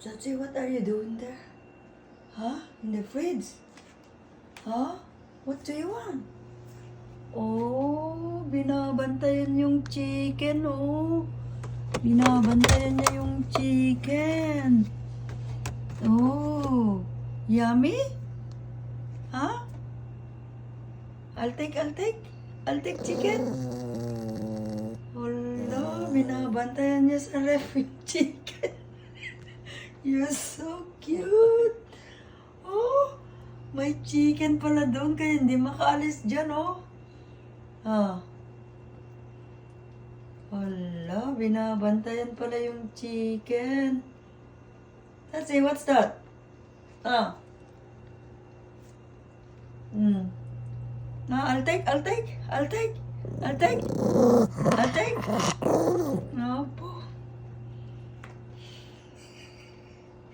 Chachi, what are you doing there? Huh? In the fridge? Huh? What do you want? Oh, binabantayan yung chicken, oh. Binabantayan niya yung chicken. Oh, yummy? Huh? I'll take chicken. Hala, binabantayan niya sa ref yung chicken. You're so cute. Oh, may chicken pala doon kaya hindi makaalis dyan, oh. Ah. Hala, binabantayan pala yung chicken. Let's see, what's that? Ah. No, I'll take. No,